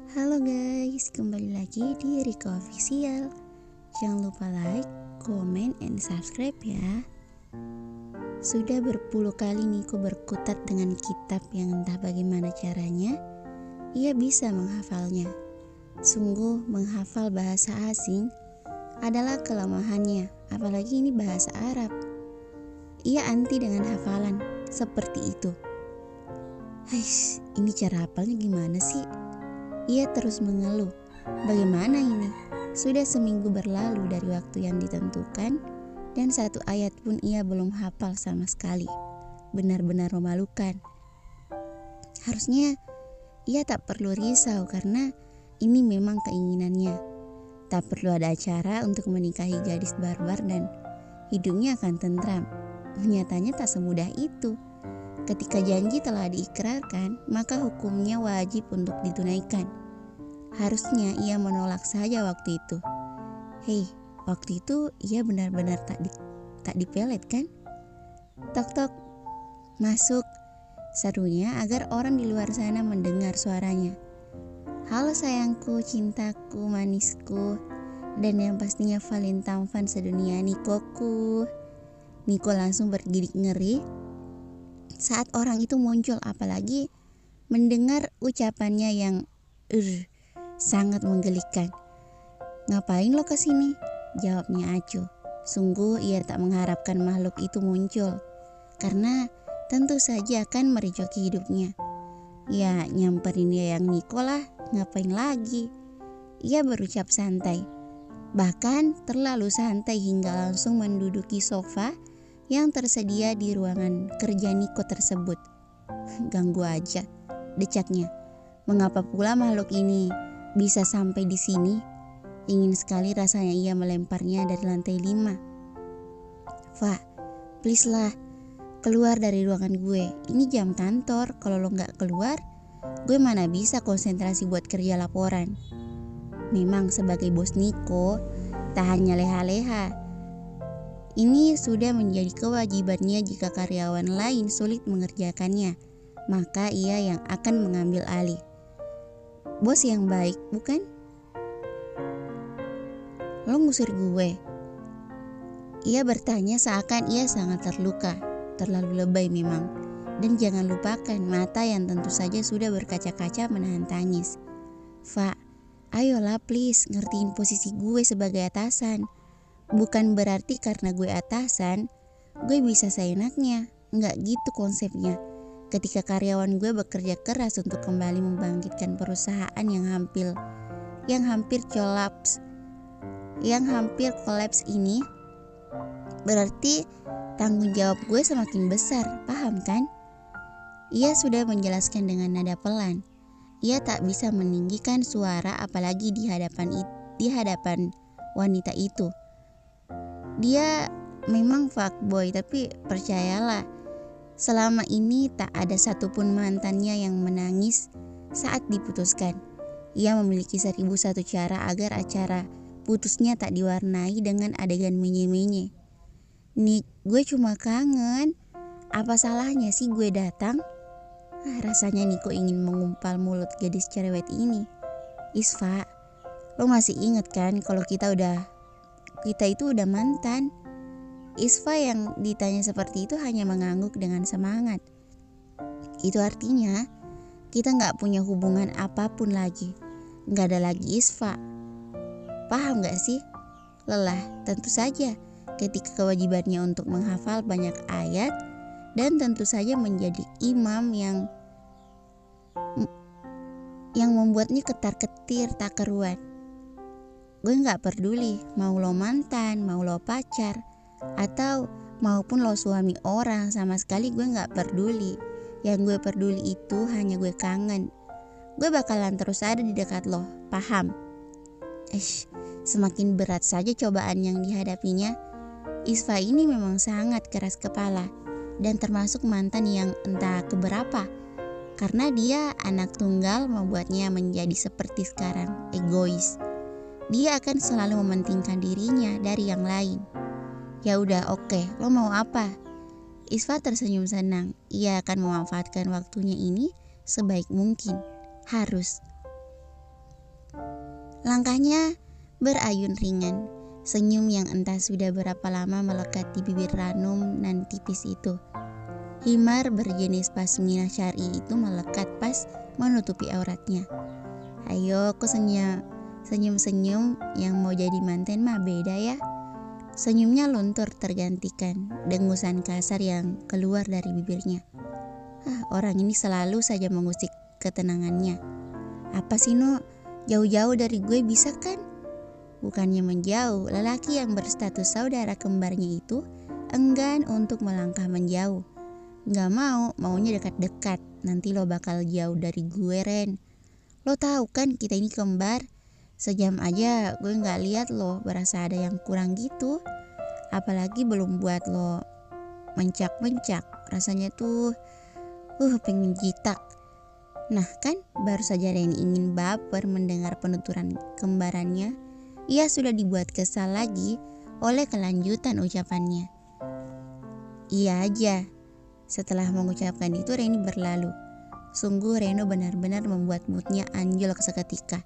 Halo guys, kembali lagi di Riko Official. Jangan lupa like, comment, and subscribe ya. Sudah berpuluh kali Niko berkutat dengan kitab yang entah bagaimana caranya ia bisa menghafalnya. Sungguh menghafal bahasa asing adalah kelemahannya, apalagi ini bahasa Arab. Ia anti dengan hafalan seperti itu. Hais, ini cara hafalnya gimana sih? Ia terus mengeluh. Bagaimana ini? Sudah seminggu berlalu dari waktu yang ditentukan dan satu ayat pun ia belum hafal sama sekali. Benar-benar memalukan. Harusnya ia tak perlu risau karena ini memang keinginannya. Tak perlu ada acara untuk menikahi gadis barbar dan hidupnya akan tentram. Nyatanya tak semudah itu. Ketika janji telah diikrarkan, maka hukumnya wajib untuk ditunaikan. Harusnya ia menolak saja waktu itu. Hei, waktu itu ia benar-benar tak dipelet kan? Tok tok, masuk, serunya agar orang di luar sana mendengar suaranya. Halo sayangku, cintaku, manisku, dan yang pastinya paling tampan sedunia, Nikoku. Niko langsung bergidik ngeri saat orang itu muncul, apalagi mendengar ucapannya yang sangat menggelikan. Ngapain lo kesini? Jawabnya acuh. Sungguh ia tak mengharapkan makhluk itu muncul, karena tentu saja akan merecoki hidupnya. Ya nyamperin dia yang Niko lah, ngapain lagi? Ia berucap santai, bahkan terlalu santai hingga langsung menduduki sofa yang tersedia di ruangan kerja Niko tersebut. Ganggu aja, decaknya. Mengapa pula makhluk ini bisa sampai di sini? Ingin sekali rasanya ia melemparnya dari lantai 5. Fa, please lah, keluar dari ruangan gue. Ini jam kantor, kalau lo gak keluar, gue mana bisa konsentrasi buat kerja laporan. Memang sebagai bos Niko, tak hanya leha-leha. Ini sudah menjadi kewajibannya jika karyawan lain sulit mengerjakannya, maka ia yang akan mengambil alih. Bos yang baik, bukan? Lo ngusir gue? Ia bertanya seakan ia sangat terluka. Terlalu lebay memang. Dan jangan lupakan mata yang tentu saja sudah berkaca-kaca menahan tangis. Fa, ayolah please ngertiin posisi gue sebagai atasan. Bukan berarti karena gue atasan, gue bisa seenaknya. Enggak gitu konsepnya. Ketika karyawan gue bekerja keras untuk kembali membangkitkan perusahaan yang hampir kolaps ini, berarti tanggung jawab gue semakin besar, paham kan? Ia sudah menjelaskan dengan nada pelan. Ia tak bisa meninggikan suara apalagi di hadapan wanita itu. Dia memang fuckboy, tapi percayalah, selama ini tak ada satupun mantannya yang menangis saat diputuskan. Ia memiliki 1001 cara agar acara putusnya tak diwarnai dengan adegan menye-menye. Nik, gue cuma kangen. Apa salahnya sih gue datang? Rasanya Niko ingin mengumpal mulut gadis cerewet ini. Isfa, lo masih inget kan kalau kita itu udah mantan? Isfa yang ditanya seperti itu hanya mengangguk dengan semangat. Itu artinya kita gak punya hubungan apapun lagi. Gak ada lagi Isfa. Paham gak sih? Lelah, tentu saja ketika kewajibannya untuk menghafal banyak ayat dan tentu saja menjadi imam yang membuatnya ketar-ketir tak keruan. Gue gak peduli mau lo mantan, mau lo pacar, atau maupun lo suami orang, sama sekali gue gak peduli. Yang gue peduli itu hanya gue kangen. Gue bakalan terus ada di dekat lo, paham? Semakin berat saja cobaan yang dihadapinya. Isfa ini memang sangat keras kepala dan termasuk mantan yang entah keberapa. Karena dia anak tunggal membuatnya menjadi seperti sekarang, egois. Dia akan selalu mementingkan dirinya dari yang lain. Ya udah, oke, lo mau apa? Isfa tersenyum senang. Ia akan memanfaatkan waktunya ini sebaik mungkin. Harus. Langkahnya berayun ringan, senyum yang entah sudah berapa lama melekat di bibir ranum nan tipis itu. Himar berjenis pasmina syar'i itu melekat pas menutupi auratnya. Ayo kok senyum-senyum yang mau jadi manten mah beda ya. Senyumnya luntur tergantikan dengusan kasar yang keluar dari bibirnya. Orang ini selalu saja mengusik ketenangannya. Apa sih No? Jauh-jauh dari gue bisa kan? Bukannya menjauh, lelaki yang berstatus saudara kembarnya itu enggan untuk melangkah menjauh. Gak mau, maunya dekat-dekat. Nanti lo bakal jauh dari gue, Ren. Lo tahu kan kita ini kembar. Sejam aja gue gak lihat lo berasa ada yang kurang gitu. Apalagi belum buat lo mencak-mencak. Rasanya tuh pengen jitak. Nah kan, baru saja Ren ingin baper mendengar penuturan kembarannya. Ia sudah dibuat kesal lagi oleh kelanjutan ucapannya. Iya aja. Setelah mengucapkan itu Reni berlalu. Sungguh Reno benar-benar membuat moodnya anjlok seketika.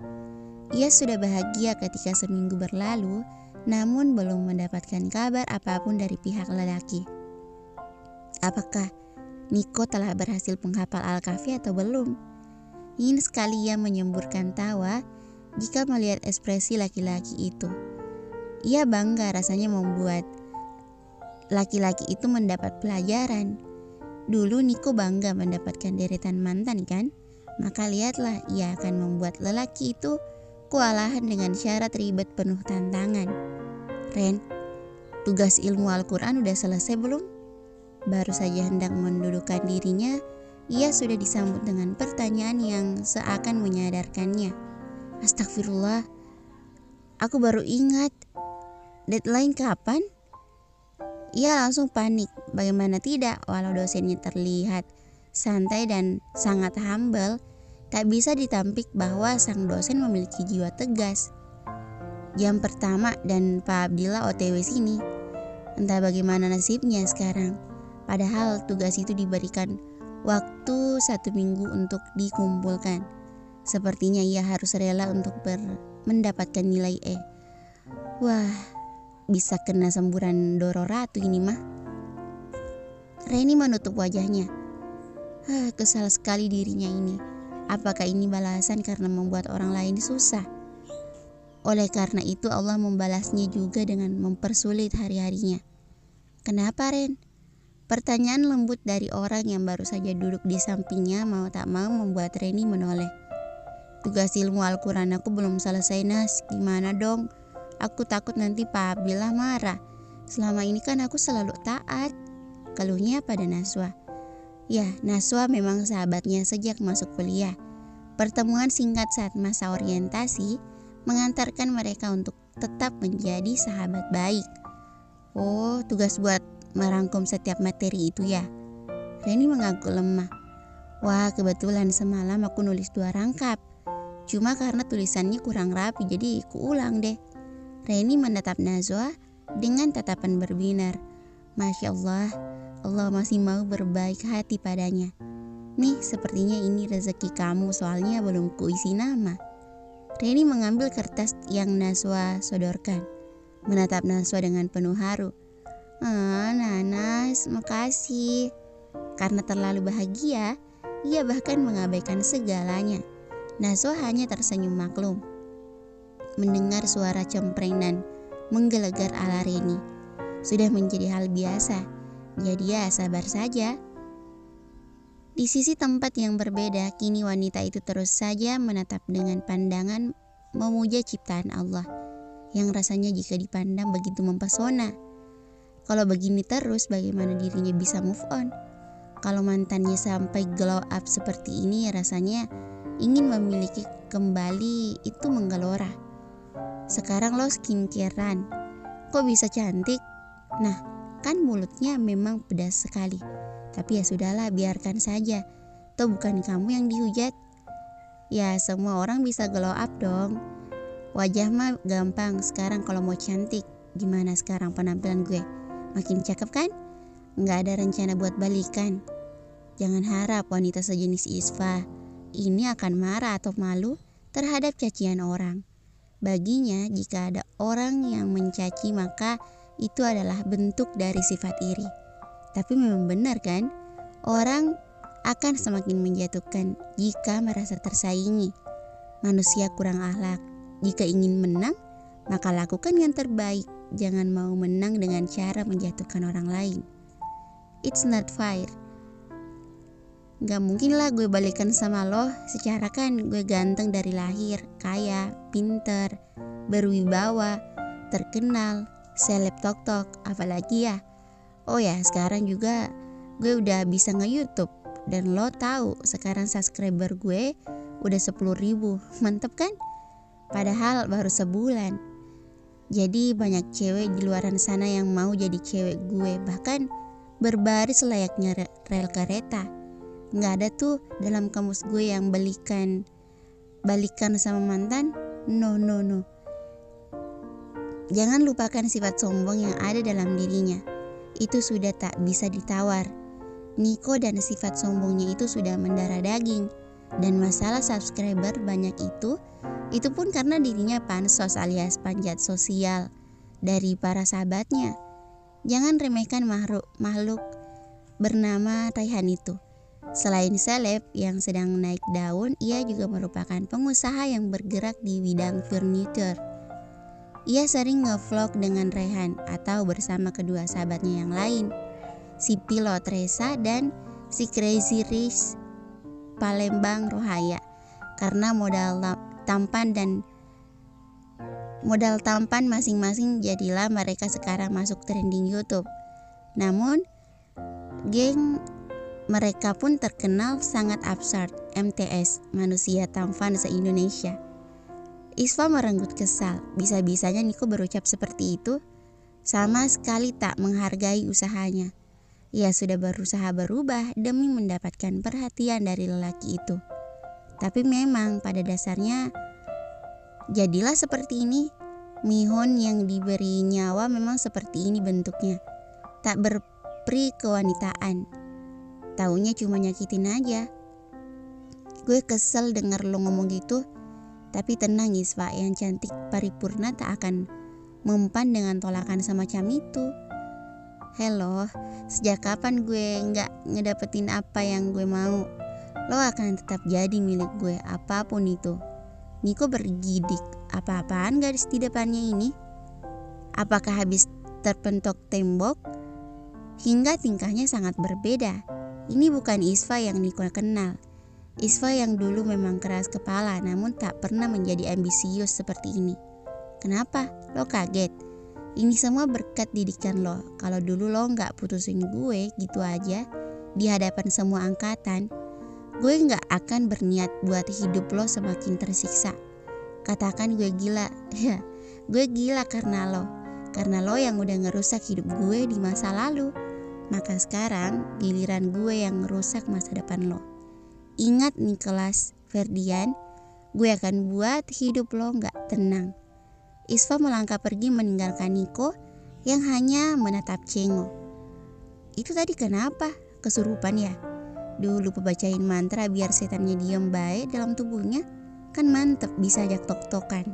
Ia sudah bahagia ketika seminggu berlalu, namun belum mendapatkan kabar apapun dari pihak lelaki. Apakah Niko telah berhasil menghafal Al-Kahfi atau belum? Ingin sekali ia menyemburkan tawa jika melihat ekspresi laki-laki itu. Ia bangga rasanya membuat laki-laki itu mendapat pelajaran. Dulu Niko bangga mendapatkan deretan mantan kan? Maka lihatlah ia akan membuat lelaki itu kewalahan dengan syarat ribet penuh tantangan. Ren, tugas ilmu Al-Quran udah selesai belum? Baru saja hendak mendudukkan dirinya, ia sudah disambut dengan pertanyaan yang seakan menyadarkannya. Astagfirullah, aku baru ingat. Deadline kapan? Ia langsung panik. Bagaimana tidak, walau dosennya terlihat santai dan sangat humble, tak bisa ditampik bahwa sang dosen memiliki jiwa tegas. Jam pertama dan Pak Abdillah OTW sini. Entah bagaimana nasibnya sekarang. Padahal tugas itu diberikan waktu 1 minggu untuk dikumpulkan. Sepertinya ia harus rela untuk mendapatkan nilai E. Wah, bisa kena semburan Doro Ratu ini mah. Reni menutup wajahnya. Kesal sekali dirinya ini. Apakah ini balasan karena membuat orang lain susah? Oleh karena itu Allah membalasnya juga dengan mempersulit hari-harinya. Kenapa Ren? Pertanyaan lembut dari orang yang baru saja duduk di sampingnya mau tak mau membuat Reni menoleh. Tugas ilmu Al-Quran aku belum selesai Nas. Gimana dong? Aku takut nanti Pak Abdillah marah. Selama ini kan aku selalu taat. Keluhnya pada Naswa. Ya, Naswa memang sahabatnya sejak masuk kuliah. Pertemuan singkat saat masa orientasi mengantarkan mereka untuk tetap menjadi sahabat baik. Oh, tugas buat merangkum setiap materi itu ya? Reni mengaku lemah. Wah, kebetulan semalam aku nulis 2 rangkap. Cuma karena tulisannya kurang rapi jadi aku ulang deh. Reni menatap Nazwa dengan tatapan berbinar. Masya Allah, Allah masih mau berbaik hati padanya. Nih, sepertinya ini rezeki kamu soalnya belum kuisi nama. Reni mengambil kertas yang Nazwa sodorkan. Menatap Nazwa dengan penuh haru. Nanas, makasih. Karena terlalu bahagia, ia bahkan mengabaikan segalanya. Nazwa hanya tersenyum maklum mendengar suara cempreng dan menggelegar ala Reni. Sudah menjadi hal biasa, jadi ya sabar saja. Di sisi tempat yang berbeda, kini wanita itu terus saja menatap dengan pandangan memuja ciptaan Allah, yang rasanya jika dipandang begitu mempesona. Kalau begini terus, bagaimana dirinya bisa move on? Kalau mantannya sampai glow up seperti ini, rasanya ingin memiliki kembali itu menggelora. Sekarang lo skincarean, kok bisa cantik? Nah, kan mulutnya memang pedas sekali. Tapi ya sudahlah, biarkan saja. Toh bukan kamu yang dihujat. Ya semua orang bisa glow up dong. Wajah mah gampang. Sekarang kalau mau cantik, gimana sekarang penampilan gue? Makin cakep kan? Nggak ada rencana buat balikan. Jangan harap wanita sejenis Isfa ini akan marah atau malu terhadap cacian orang. Baginya, jika ada orang yang mencaci maka itu adalah bentuk dari sifat iri. Tapi memang benar kan? Orang akan semakin menjatuhkan jika merasa tersaingi. Manusia kurang akhlak. Jika ingin menang, maka lakukan yang terbaik. Jangan mau menang dengan cara menjatuhkan orang lain. It's not fair. Gak mungkin lah gue balikan sama lo. Secara kan gue ganteng dari lahir, kaya, pinter, berwibawa, terkenal, seleb tok-tok, apalagi ya. Oh ya, sekarang juga gue udah bisa nge-YouTube. Dan lo tahu sekarang subscriber gue udah 10.000. Mantep kan? Padahal baru sebulan. Jadi banyak cewek di luaran sana yang mau jadi cewek gue. Bahkan berbaris layaknya rel kereta. Nggak ada tuh dalam kamus gue yang balikan sama mantan. No. Jangan lupakan sifat sombong yang ada dalam dirinya. Itu sudah tak bisa ditawar. Niko dan sifat sombongnya itu sudah mendarah daging. Dan masalah subscriber banyak itu pun karena dirinya pansos alias panjat sosial dari para sahabatnya. Jangan remehkan makhluk bernama Raihan itu. Selain seleb yang sedang naik daun, ia juga merupakan pengusaha yang bergerak di bidang furniture. Ia sering nge-vlog dengan Raihan atau bersama kedua sahabatnya yang lain, si Pilot Reza dan si Crazy Rich Palembang Rohaya. Karena modal tampan masing-masing jadilah mereka sekarang masuk trending YouTube. Namun, geng mereka pun terkenal sangat absurd. MTS, manusia tampan se-Indonesia. Isfa merenggut kesal. Bisa-bisanya Niko berucap seperti itu. Sama sekali tak menghargai usahanya. Ia sudah berusaha berubah demi mendapatkan perhatian dari lelaki itu. Tapi memang pada dasarnya jadilah seperti ini. Mihun yang diberi nyawa memang seperti ini bentuknya. Tak berperi kewanitaan. Taunya cuma nyakitin aja. Gue kesel denger lo ngomong gitu. Tapi tenang Isfa, yang cantik paripurna tak akan mempan dengan tolakan semacam itu. Hello, sejak kapan gue gak ngedapetin apa yang gue mau? Lo akan tetap jadi milik gue, apapun itu. Niko bergidik. Apa-apaan gadis di depannya ini? Apakah habis terpentok tembok? Hingga tingkahnya sangat berbeda. Ini bukan Isfa yang Niko kenal. Isfa yang dulu memang keras kepala namun tak pernah menjadi ambisius seperti ini. Kenapa? Lo kaget? Ini semua berkat didikan lo. Kalau dulu lo gak putusin gue gitu aja di hadapan semua angkatan, gue gak akan berniat buat hidup lo semakin tersiksa. Katakan gue gila. Ya, gue gila karena lo. Karena lo yang udah ngerusak hidup gue di masa lalu. Maka sekarang giliran gue yang ngerusak masa depan lo. Ingat Nicholas Ferdian, gue akan buat hidup lo gak tenang. Isfa melangkah pergi meninggalkan Niko yang hanya menatap Cengo. Itu tadi kenapa? Kesurupan ya? Dulu pebacain mantra biar setannya diam baik dalam tubuhnya. Kan mantep bisa ajak tok-tokan.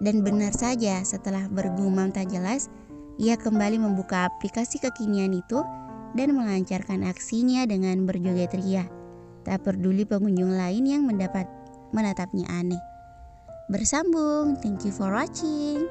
Dan benar saja setelah bergumam tak jelas, ia kembali membuka aplikasi kekinian itu dan melancarkan aksinya dengan berjoget ria. Tak peduli pengunjung lain yang menatapnya aneh. Bersambung, thank you for watching.